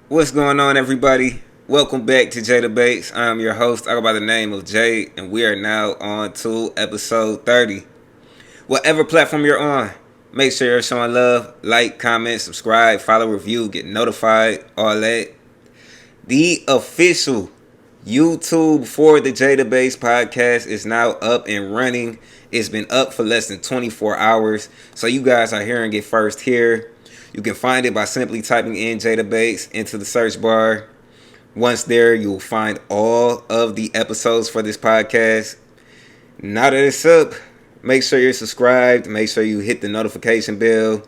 What's going on, everybody? Welcome back to Jay Debates. I'm your host. I go by the name of Jay, and we are now on to episode 30. Whatever platform you're on, make sure you're showing love, like, comment, subscribe, follow, review, get notified, all that. The official YouTube for the Jay Debates podcast is now up and running. It's been up for less than 24 hours, so you guys are hearing it first here. You can find it by simply typing in Jay Debates into the search bar. Once there, you will find all of the episodes for this podcast. Now that it's up, make sure you're subscribed. Make sure you hit the notification bell.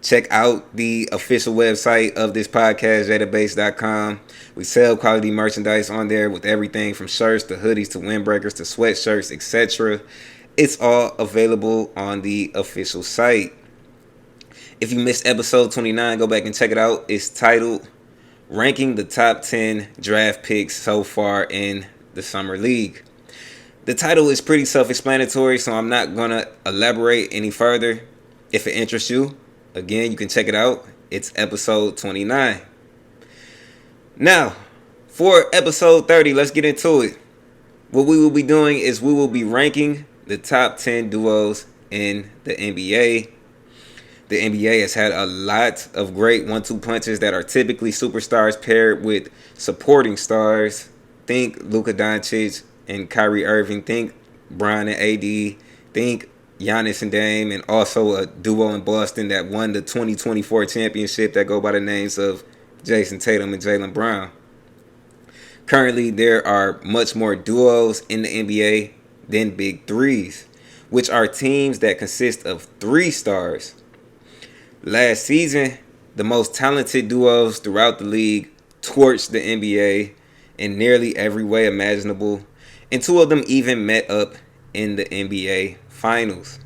Check out the official website of this podcast, jdatabase.com. We sell quality merchandise on there with everything from shirts to hoodies to windbreakers to sweatshirts, etc. It's all available on the official site. If you missed episode 29, go back and check it out. It's titled Ranking the Top 10 Draft Picks So Far in the Summer League. The title is pretty self-explanatory, so I'm not going to elaborate any further. If it interests you, again, you can check it out. It's episode 29. Now, for episode 30, let's get into it. What we will be doing is we will be ranking the top 10 duos in the NBA. The NBA has had a lot of great 1-2 punches that are typically superstars paired with supporting stars. Think Luka and Kyrie Irving. Think Bron and AD. Think Giannis and Dame, and also a duo in Boston that won the 2024 championship that go by the names of Jayson Tatum and Jaylen Brown. Currently, there are much more duos in the NBA than big threes, which are teams that consist of 3 stars. Last season, the most talented duos throughout the league torched the NBA in nearly every way imaginable, and 2 of them even met up in the NBA Finals.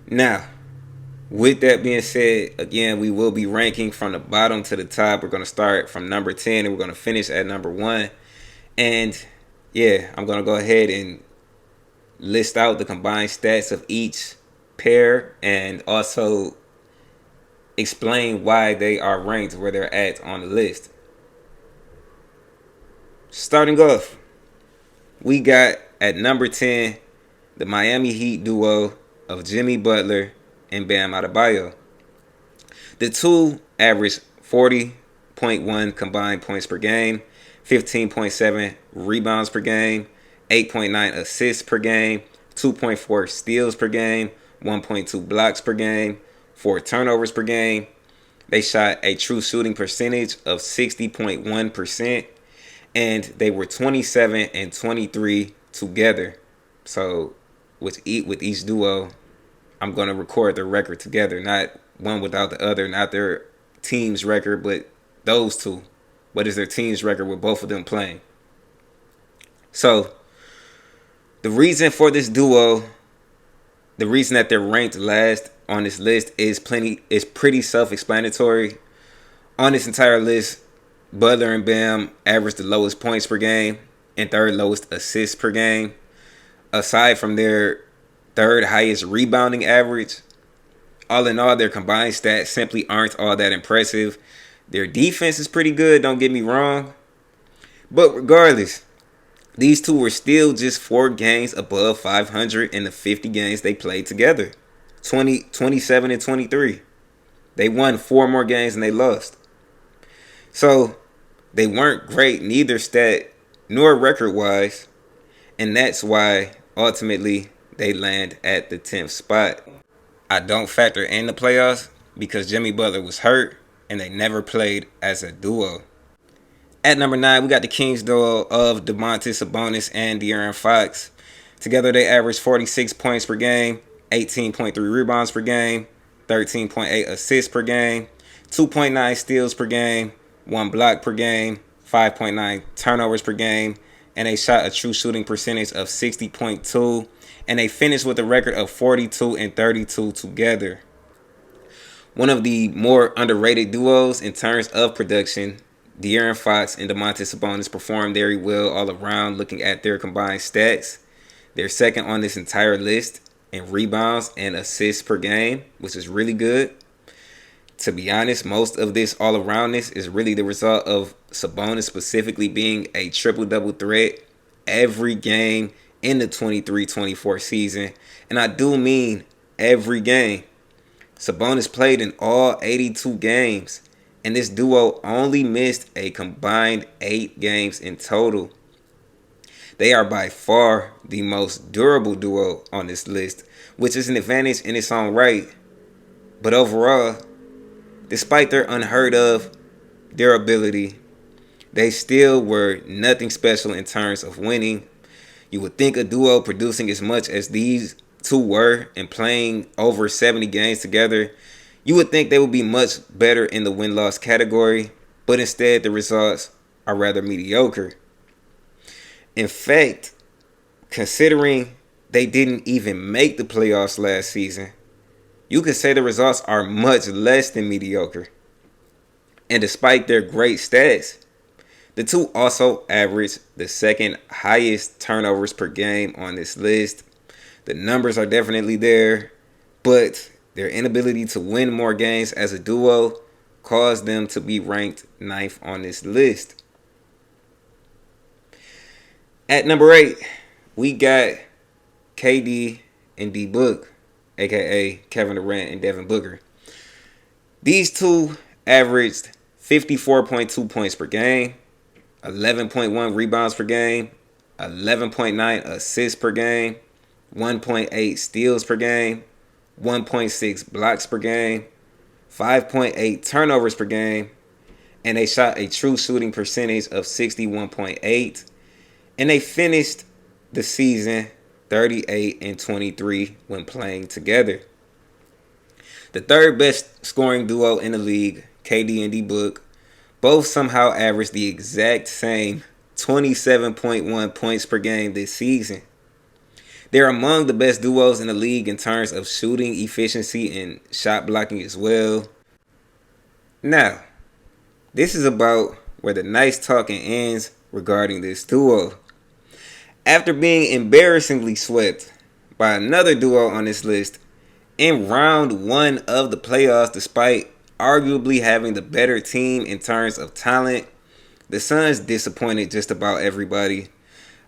Now, with that being said, again, we will be ranking from the bottom to the top. We're going to start from number 10 and we're going to finish at number 1. And yeah, I'm going to go ahead and list out the combined stats of each pair and also explain why they are ranked where they're at on the list. Starting off, we got at number 10 the Miami Heat duo of Jimmy Butler and Bam Adebayo. The 2 averaged 40.1 combined points per game, 15.7 rebounds per game, 8.9 assists per game, 2.4 steals per game, 1.2 blocks per game, 4 turnovers per game. They shot a true shooting percentage of 60.1%, and they were 27 and 23 together. So with each duo, I'm going to record their record together, not one without the other, not their team's record, but those 2. What is their team's record with both of them playing? So the reason for this duo, the reason that they're ranked last on this list is pretty self-explanatory. On this entire list, Butler and Bam averaged the lowest points per game and 3rd lowest assists per game. Aside from their 3rd highest rebounding average, all in all, their combined stats simply aren't all that impressive. Their defense is pretty good, don't get me wrong. But regardless, these 2 were still just 4 games above 500 in the 50 games they played together. 27 and 23. They won 4 more games than they lost. So they weren't great, neither stat nor record-wise. And that's why, ultimately, they land at the 10th spot. I don't factor in the playoffs because Jimmy Butler was hurt and they never played as a duo. At number 9, we got the Kings duo of Domantas Sabonis and De'Aaron Fox. Together, they averaged 46 points per game, 18.3 rebounds per game, 13.8 assists per game, 2.9 steals per game, 1 block per game, 5.9 turnovers per game, and they shot a true shooting percentage of 60.2, and they finished with a record of 42 and 32 together. One of the more underrated duos in terms of production, De'Aaron Fox and Domantas Sabonis performed very well all around looking at their combined stats. They're second on this entire list in rebounds and assists per game, which is really good. To be honest, most of this all aroundness is really the result of Sabonis specifically being a triple-double threat every game in the 23-24 season. And I do mean every game. Sabonis played in all 82 games, and this duo only missed a combined 8 games in total. They are by far the most durable duo on this list, which is an advantage in its own right. But overall, despite their unheard of durability, they still were nothing special in terms of winning. You would think a duo producing as much as these two were and playing over 70 games together, you would think they would be much better in the win-loss category, but instead the results are rather mediocre. In fact, considering they didn't even make the playoffs last season, you could say the results are much less than mediocre. And despite their great stats, the two also averaged the second highest turnovers per game on this list. The numbers are definitely there, but their inability to win more games as a duo caused them to be ranked 9th on this list. At number 8, we got KD and D Book, aka Kevin Durant and Devin Booker. These two averaged 54.2 points per game, 11.1 rebounds per game, 11.9 assists per game, 1.8 steals per game, 1.6 blocks per game, 5.8 turnovers per game, and they shot a true shooting percentage of 61.8, and they finished the season 38-23 when playing together. The third best scoring duo in the league, KD and D Book, both somehow averaged the exact same 27.1 points per game this season. They're among the best duos in the league in terms of shooting efficiency and shot blocking as well. Now, this is about where the nice talking ends regarding this duo. After being embarrassingly swept by another duo on this list in round 1 of the playoffs, despite arguably having the better team in terms of talent, the Suns disappointed just about everybody.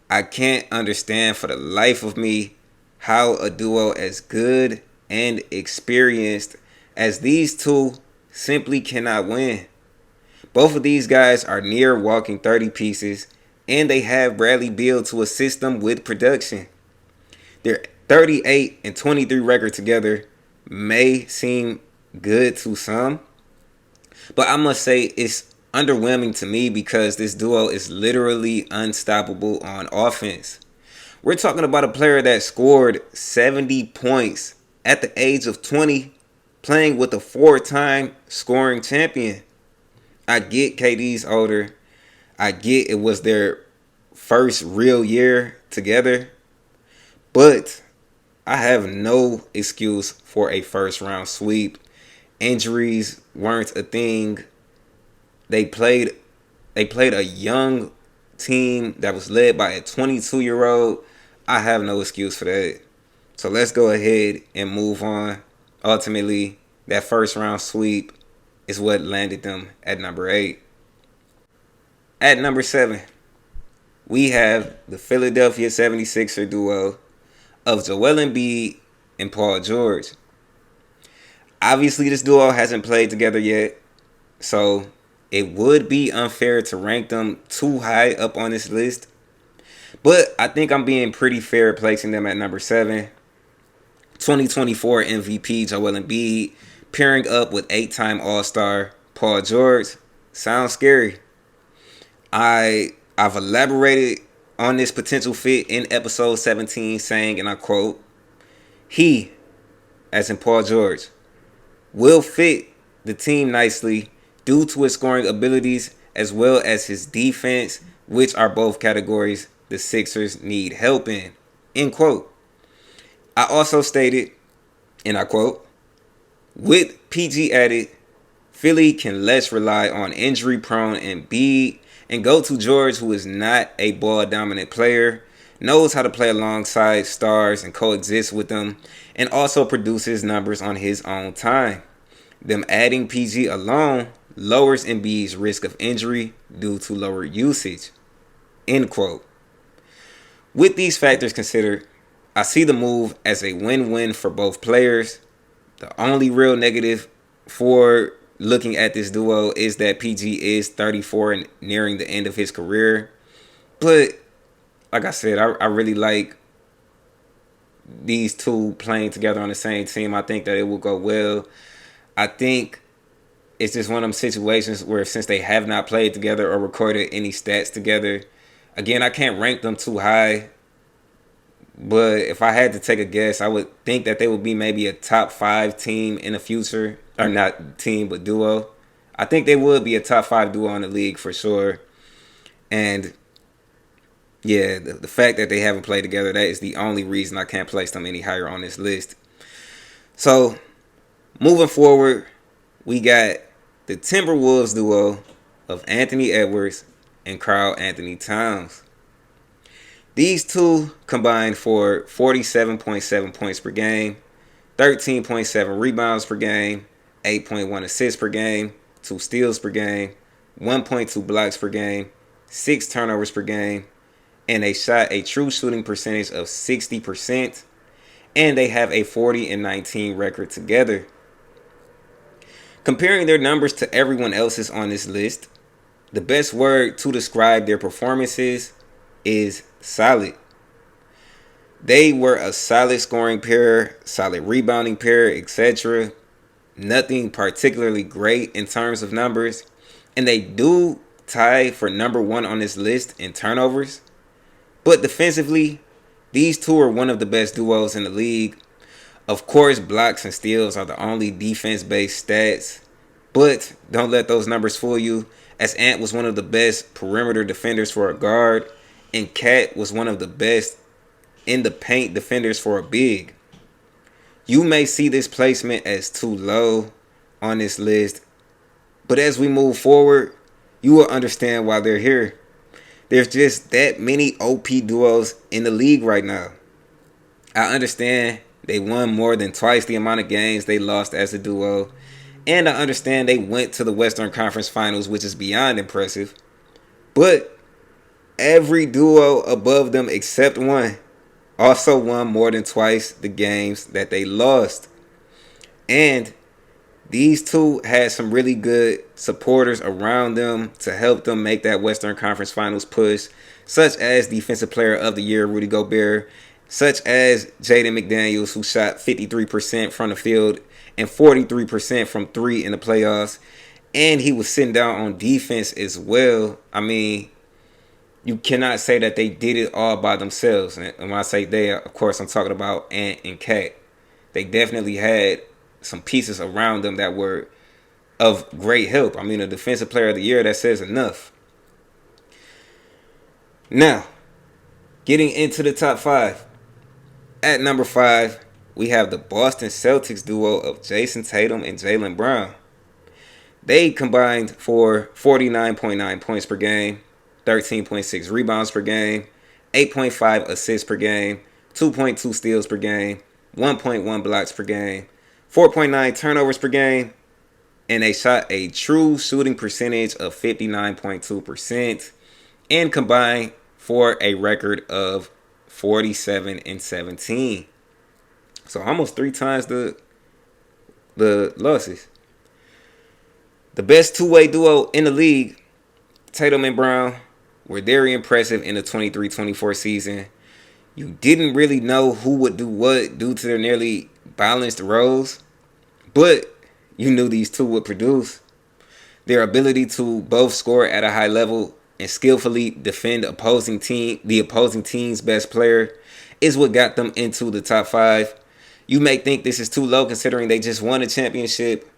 I can't understand for the life of me how a duo as good and experienced as these two simply cannot win. Both of these guys are near walking 30 pieces, and they have Bradley Beal to assist them with production. Their 38-23 record together may seem good to some, but I must say it's underwhelming to me because this duo is literally unstoppable on offense. We're talking about a player that scored 70 points at the age of 20, playing with a 4-time scoring champion. I get KD's older. I get it was their first real year together, but I have no excuse for a first round sweep. Injuries weren't a thing. They played a young team that was led by a 22-year-old. I have no excuse for that. So let's go ahead and move on. Ultimately, that first round sweep is what landed them at number 8. At number 7, we have the Philadelphia 76er duo of Joel Embiid and Paul George. Obviously, this duo hasn't played together yet, so it would be unfair to rank them too high up on this list. But I think I'm being pretty fair placing them at number 7. 2024 MVP Joel Embiid pairing up with 8-time All-Star Paul George sounds scary. I've elaborated on this potential fit in episode 17, saying, and I quote, "He, as in Paul George, will fit the team nicely due to his scoring abilities as well as his defense, which are both categories the Sixers need help in." End quote. I also stated, and I quote, "With PG added, Philly can less rely on injury-prone Embiid and go to George, who is not a ball-dominant player, knows how to play alongside stars and coexist with them, and also produces numbers on his own time. Them adding PG alone lowers Embiid's risk of injury due to lower usage. End quote. With these factors considered, I see the move as a win-win for both players. The only real negative for looking at this duo is that PG is 34 and nearing the end of his career. But like I said, I really like these two playing together on the same team. I think that it will go well. I think it's just one of them situations where since they have not played together or recorded any stats together, again, I can't rank them too high. But if I had to take a guess, I would think that they would be maybe a top 5 team in the future. Or not team, but duo. I think they would be a top 5 duo in the league for sure. And yeah, the fact that they haven't played together, that is the only reason I can't place them any higher on this list. So, moving forward, we got the Timberwolves duo of Anthony Edwards and Karl Anthony Towns. These two combined for 47.7 points per game, 13.7 rebounds per game, 8.1 assists per game, 2 steals per game, 1.2 blocks per game, 6 turnovers per game, and they shot a true shooting percentage of 60%, and they have a 40-19 record together. Comparing their numbers to everyone else's on this list, the best word to describe their performances is solid. They were a solid scoring pair, solid rebounding pair, etc. Nothing particularly great in terms of numbers. And they do tie for number 1 on this list in turnovers. But defensively, these two are one of the best duos in the league. Of course, blocks and steals are the only defense-based stats. But don't let those numbers fool you, as Ant was one of the best perimeter defenders for a guard, and Cat was one of the best in the paint defenders for a big. You may see this placement as too low on this list, but as we move forward, you will understand why they're here. There's just that many OP duos in the league right now. I understand they won more than twice the amount of games they lost as a duo, and I understand they went to the Western Conference Finals, which is beyond impressive. But every duo above them except one also won more than twice the games that they lost. And these two had some really good supporters around them to help them make that Western Conference Finals push, such as Defensive Player of the Year Rudy Gobert, such as Jaden McDaniels, who shot 53% from the field and 43% from 3 in the playoffs. And he was sitting down on defense as well. I mean, you cannot say that they did it all by themselves. And when I say they, of course, I'm talking about Ant and Cat. They definitely had some pieces around them that were of great help. I mean, a Defensive Player of the Year, that says enough. Now, getting into the top 5. At number 5, we have the Boston Celtics duo of Jayson Tatum and Jaylen Brown. They combined for 49.9 points per game, 13.6 rebounds per game, 8.5 assists per game, 2.2 steals per game, 1.1 blocks per game, 4.9 turnovers per game, and they shot a true shooting percentage of 59.2% and combined for a record of 47-17. So almost 3 times the losses. The best two-way duo in the league, Tatum and Brown, were very impressive in the 23-24 season. You didn't really know who would do what due to their nearly balanced roles, but you knew these two would produce. Their ability to both score at a high level and skillfully defend the opposing team's best player is what got them into the top 5. You may think this is too low considering they just won a championship,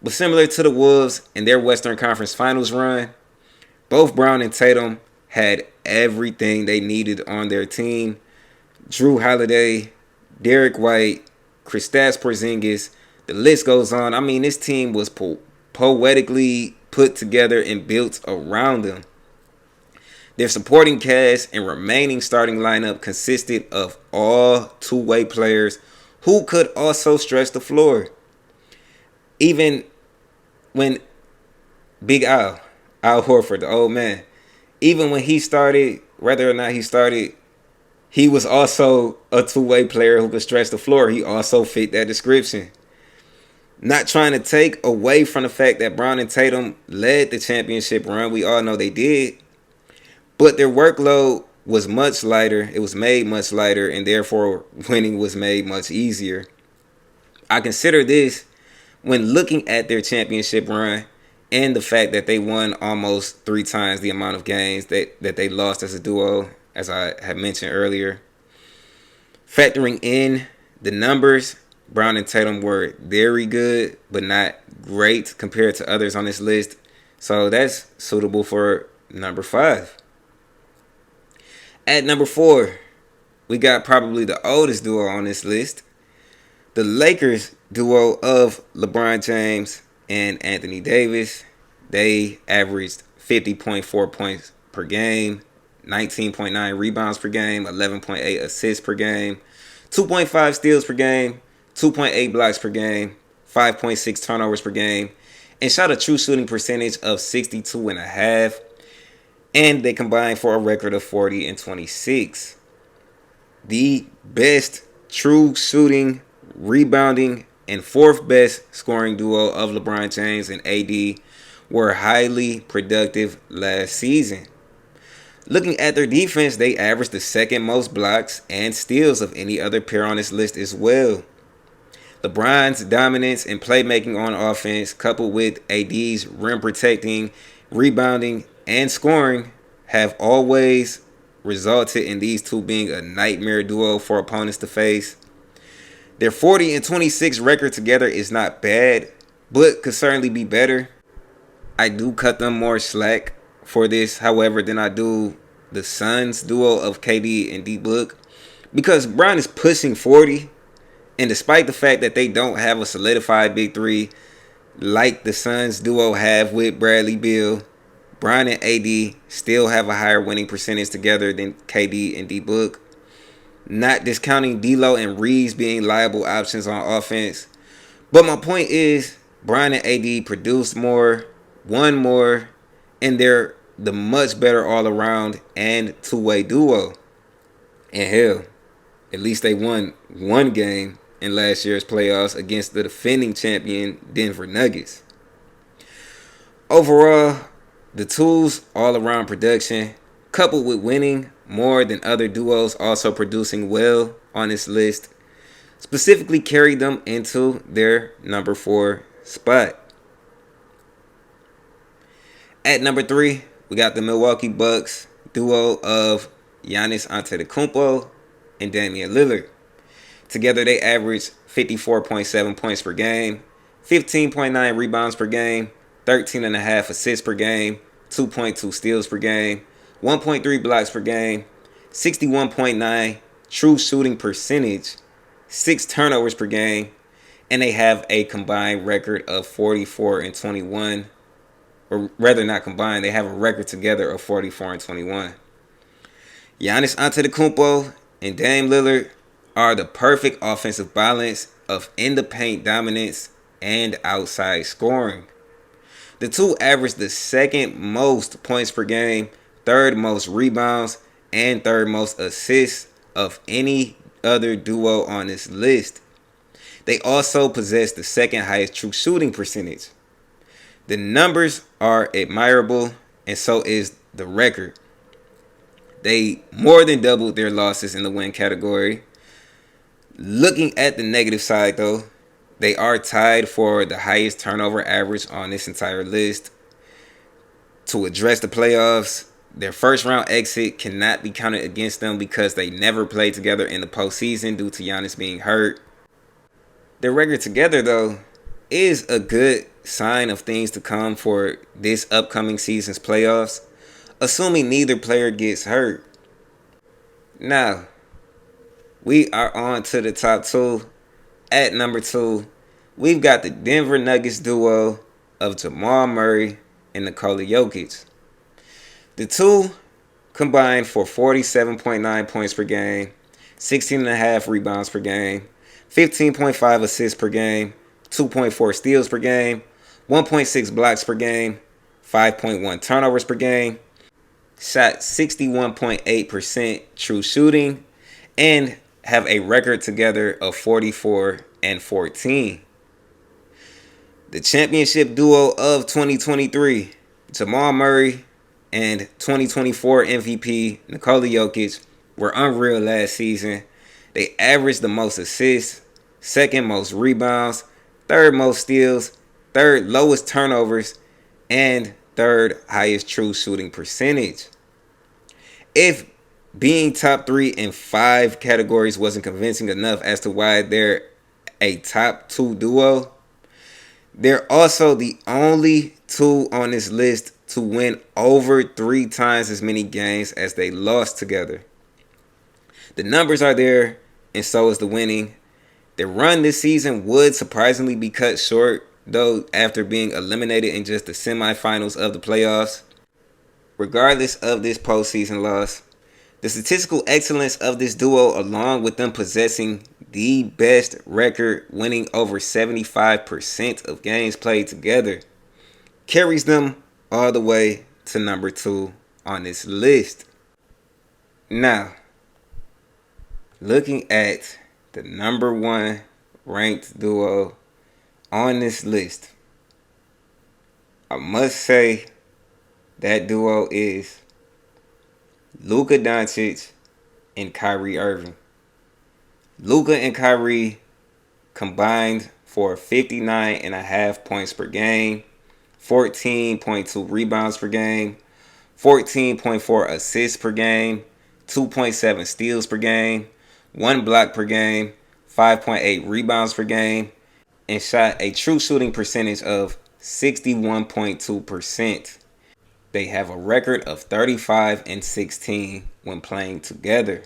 but similar to the Wolves in their Western Conference Finals run, both Brown and Tatum had everything they needed on their team. Drew Holiday, Derek White, Kristaps Porzingis, the list goes on. I mean, this team was poetically put together and built around them. Their supporting cast and remaining starting lineup consisted of all two-way players who could also stretch the floor. Even when Big Al Horford, the old man, even when he started, whether or not he started, he was also a two-way player who could stretch the floor. He also fit that description. Not trying to take away from the fact that Brown and Tatum led the championship run. We all know they did. But their workload was much lighter. It was made much lighter, and therefore winning was made much easier. I consider this when looking at their championship run and the fact that they won almost 3 times the amount of games that they lost as a duo, as I had mentioned earlier. Factoring in the numbers, Brown and Tatum were very good, but not great compared to others on this list. So that's suitable for number 5. At number 4, we got probably the oldest duo on this list. The Lakers duo of LeBron James and Anthony Davis. They averaged 50.4 points per game, 19.9 rebounds per game, 11.8 assists per game, 2.5 steals per game, 2.8 blocks per game, 5.6 turnovers per game, and shot a true shooting percentage of 62.5%. And they combined for a record of 40 and 26. The best true shooting, rebounding, and 4th best scoring duo of LeBron James and AD were highly productive last season. Looking at their defense, they averaged the 2nd most blocks and steals of any other pair on this list as well. LeBron's dominance and playmaking on offense, coupled with AD's rim protecting, rebounding, and scoring, have always resulted in these two being a nightmare duo for opponents to face. Their 40 and 26 record together is not bad, but could certainly be better. I do cut them more slack for this, however, than I do the Suns duo of KD and D-Book, because Brown is pushing 40, and despite the fact that they don't have a solidified big three like the Suns duo have with Bradley Beal, Brown and AD still have a higher winning percentage together than KD and D-Book. Not discounting D'Lo and Reeves being liable options on offense. But my point is, Brown and AD produce more, won more, and they're the much better all-around and two-way duo. And hell, at least they won one game in last year's playoffs against the defending champion Denver Nuggets. Overall, the two's all-around production, coupled with winning more than other duos also producing well on this list, specifically carried them into their number 4 spot. At number 3, we got the Milwaukee Bucks duo of Giannis Antetokounmpo and Damian Lillard. Together they averaged 54.7 points per game, 15.9 rebounds per game, 13.5 assists per game, 2.2 steals per game, 1.3 blocks per game, 61.9 true shooting percentage, 6 turnovers per game, and they have a combined record of 44 and 21. Or rather, not combined, they have a record together of 44 and 21. Giannis Antetokounmpo and Dame Lillard are the perfect offensive balance of in-the-paint dominance and outside scoring. The two average the 2nd most points per game, 3rd most rebounds, and 3rd most assists of any other duo on this list. They also possess the 2nd highest true shooting percentage. The numbers are admirable, and so is the record. They more than doubled their losses in the win category. Looking at the negative side, though, they are tied for the highest turnover average on this entire list. To address the playoffs, their first round exit cannot be counted against them because they never played together in the postseason due to Giannis being hurt. Their record together, though, is a good sign of things to come for this upcoming season's playoffs, assuming neither player gets hurt. Now, we are on to the top 2. At number 2, we've got the Denver Nuggets duo of Jamal Murray and Nikola Jokic. The two combined for 47.9 points per game, 16.5 rebounds per game, 15.5 assists per game, 2.4 steals per game, 1.6 blocks per game, 5.1 turnovers per game, shot 61.8% true shooting, and have a record together of 44-14. The championship duo of 2023, Jamal Murray and 2024 MVP Nikola Jokic, were unreal last season. They averaged the most assists, second most rebounds, third most steals, third lowest turnovers, and third highest true shooting percentage. If being top 3 in 5 categories wasn't convincing enough as to why they're a top 2 duo, they're also the only 2 on this list to win over 3 times as many games as they lost together. The numbers are there, and so is the winning. Their run this season would surprisingly be cut short, though, after being eliminated in just the semifinals of the playoffs. Regardless of this postseason loss, the statistical excellence of this duo, along with them possessing the best record, winning over 75% of games played together, carries them all the way to number 2 on this list. Now, looking at the number 1 ranked duo on this list, I must say that duo is Luka Doncic and Kyrie Irving. Luka and Kyrie combined for 59.5 points per game, 14.2 rebounds per game, 14.4 assists per game, 2.7 steals per game, 1 block per game, 5.8 rebounds per game, and shot a true shooting percentage of 61.2%. They have a record of 35-16 when playing together.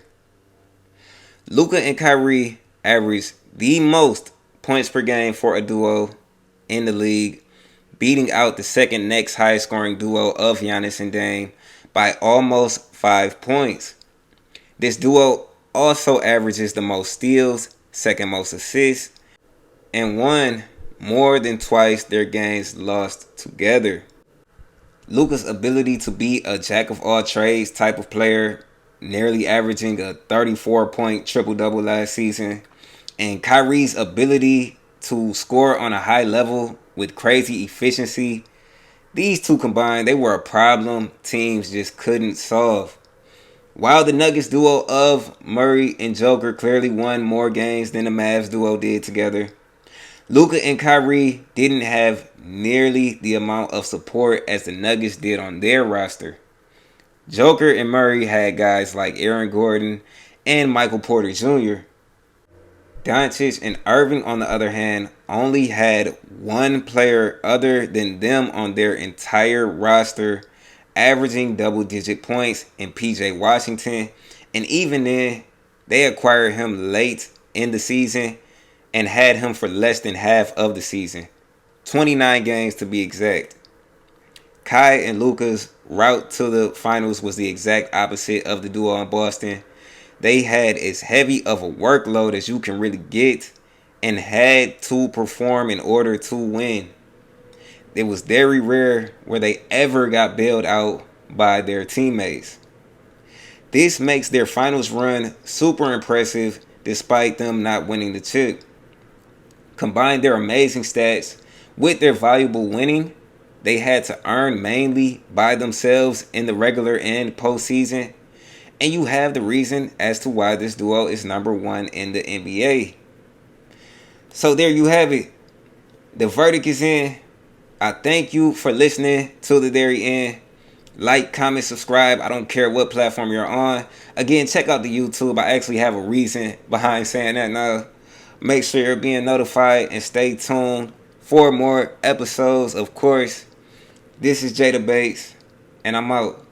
Luka and Kyrie averaged the most points per game for a duo in the league, beating out the second next highest scoring duo of Giannis and Dame by almost 5 points. This duo also averages the most steals, second most assists, and won more than twice their games lost together. Luka's ability to be a jack-of-all-trades type of player, nearly averaging a 34-point triple-double last season, and Kyrie's ability to score on a high level with crazy efficiency, these two combined, they were a problem teams just couldn't solve. While the Nuggets duo of Murray and Joker clearly won more games than the Mavs duo did together, Luka and Kyrie didn't have nearly the amount of support as the Nuggets did on their roster. Joker and Murray had guys like Aaron Gordon and Michael Porter Jr. Doncic and Irving, on the other hand, only had one player other than them on their entire roster averaging double-digit points in PJ Washington, and even then, they acquired him late in the season and had him for less than half of the season, 29 games to be exact. Kai and Luka's route to the finals was the exact opposite of the duo in Boston. They had as heavy of a workload as you can really get and had to perform in order to win. It was very rare where they ever got bailed out by their teammates. This makes their finals run super impressive despite them not winning the chip. Combine their amazing stats with their valuable winning they had to earn mainly by themselves in the regular and postseason, and you have the reason as to why this duo is number 1 in the NBA. So there you have it. The verdict is in. I thank you for listening to the very end. Like, comment, subscribe. I don't care what platform you're on. Again, check out the YouTube. I actually have a reason behind saying that now. Make sure you're being notified and stay tuned for more episodes. Of course, this is Jada Bates, and I'm out.